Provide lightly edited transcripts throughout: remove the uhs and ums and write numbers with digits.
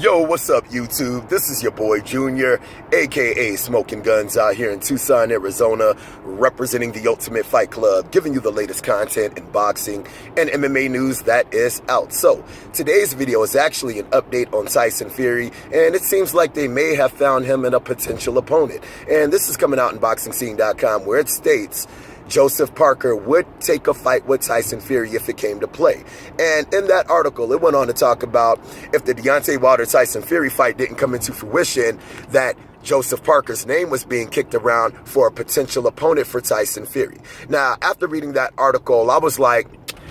Yo, what's up, YouTube? This is your boy Junior, aka Smoking Guns, out here in Tucson, Arizona, representing the Ultimate Fight Club, giving you the latest content in boxing and MMA news that is out. So, today's video is actually an update on Tyson Fury, and it seems like they may have found him in a potential opponent. And this is coming out in BoxingScene.com, where it states Joseph Parker would take a fight with Tyson Fury if it came to play. And in that article, it went on to talk about if the Deontay Wilder-Tyson Fury fight didn't come into fruition, that Joseph Parker's name was being kicked around for a potential opponent for Tyson Fury. Now, after reading that article, I was like,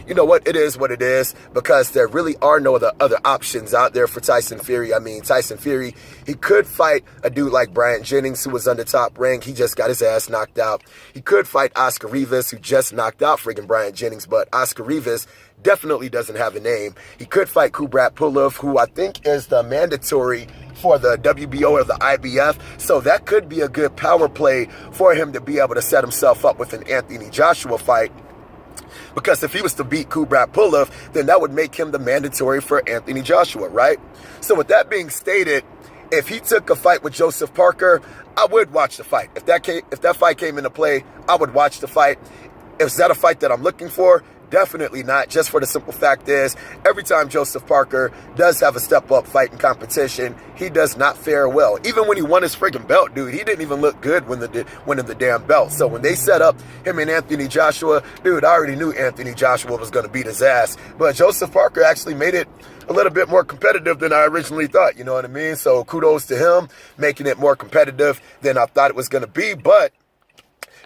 you know what, it is what it is, because there really are no other options out there for Tyson Fury. I mean, Tyson Fury, he could fight a dude like Bryant Jennings, who was under Top Rank. He just got his ass knocked out. He could fight Oscar Rivas, who just knocked out friggin' Bryant Jennings, but Oscar Rivas definitely doesn't have a name. He could fight Kubrat Pulev, who I think is the mandatory for the WBO or the IBF, so that could be a good power play for him to be able to set himself up with an Anthony Joshua fight. Because if he was to beat Kubrat Pulev, then that would make him the mandatory for Anthony Joshua, right? So with that being stated, if he took a fight with Joseph Parker, I would watch the fight. If that fight came into play, I would watch the fight. Is that a fight that I'm looking for? Definitely not, just for the simple fact is, every time Joseph Parker does have a step-up fight in competition, he does not fare well. Even when he won his friggin' belt, dude, he didn't even look good winning the damn belt. So when they set up him and Anthony Joshua, dude, I already knew Anthony Joshua was going to beat his ass. But Joseph Parker actually made it a little bit more competitive than I originally thought, you know what I mean? So kudos to him, making it more competitive than I thought it was going to be. But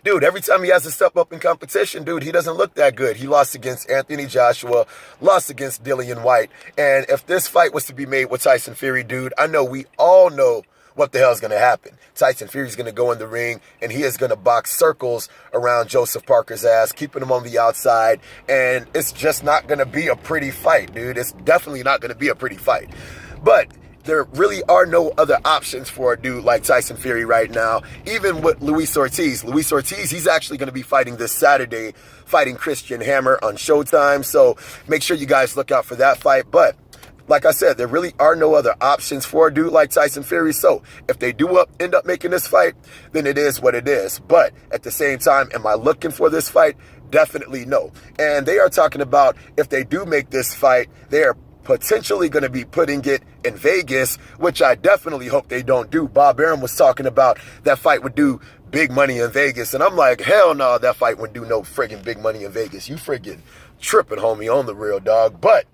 dude, every time he has to step up in competition, dude, he doesn't look that good. He lost against Anthony Joshua, lost against Dillian White. And if this fight was to be made with Tyson Fury, dude, I know we all know what the hell is going to happen. Tyson Fury's going to go in the ring, and he is going to box circles around Joseph Parker's ass, keeping him on the outside. And it's just not going to be a pretty fight, dude. It's definitely not going to be a pretty fight. But there really are no other options for a dude like Tyson Fury right now, even with Luis Ortiz. Luis Ortiz, he's actually going to be fighting this Saturday, fighting Christian Hammer on Showtime. So make sure you guys look out for that fight. But like I said, there really are no other options for a dude like Tyson Fury. So if they do end up making this fight, then it is what it is. But at the same time, am I looking for this fight? Definitely no. And they are talking about, if they do make this fight, they are potentially going to be putting it in Vegas, which I definitely hope they don't do. Bob Arum was talking about that fight would do big money in Vegas, and I'm like, hell no, that fight wouldn't do no friggin' big money in Vegas. You friggin' tripping, homie, on the real, dog. But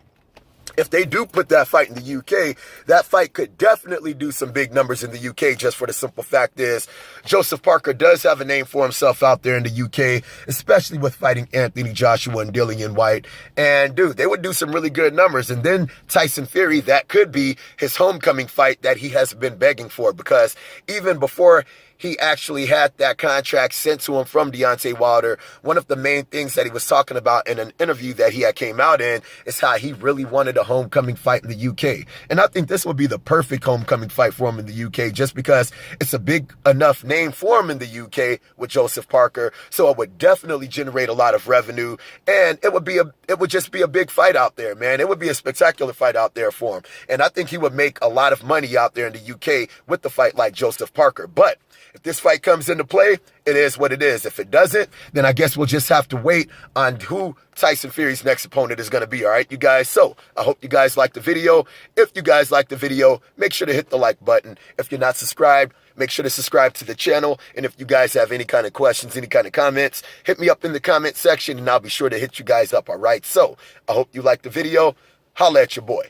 if they do put that fight in the UK, that fight could definitely do some big numbers in the UK, just for the simple fact is, Joseph Parker does have a name for himself out there in the UK, especially with fighting Anthony Joshua and Dillian White. And dude, they would do some really good numbers. And then Tyson Fury, that could be his homecoming fight that he has been begging for, because even before he actually had that contract sent to him from Deontay Wilder, one of the main things that he was talking about in an interview that he had came out in is how he really wanted a homecoming fight in the UK. And I think this would be the perfect homecoming fight for him in the UK, just because it's a big enough name for him in the UK with Joseph Parker. So it would definitely generate a lot of revenue, and it would just be a big fight out there, man. It would be a spectacular fight out there for him. And I think he would make a lot of money out there in the UK with the fight like Joseph Parker. But if this fight comes into play, it is what it is. If it doesn't, then I guess we'll just have to wait on who Tyson Fury's next opponent is going to be, all right, you guys? So I hope you guys liked the video. If you guys liked the video, make sure to hit the like button. If you're not subscribed, make sure to subscribe to the channel. And if you guys have any kind of questions, any kind of comments, hit me up in the comment section, and I'll be sure to hit you guys up, all right? So I hope you liked the video. Holla at your boy.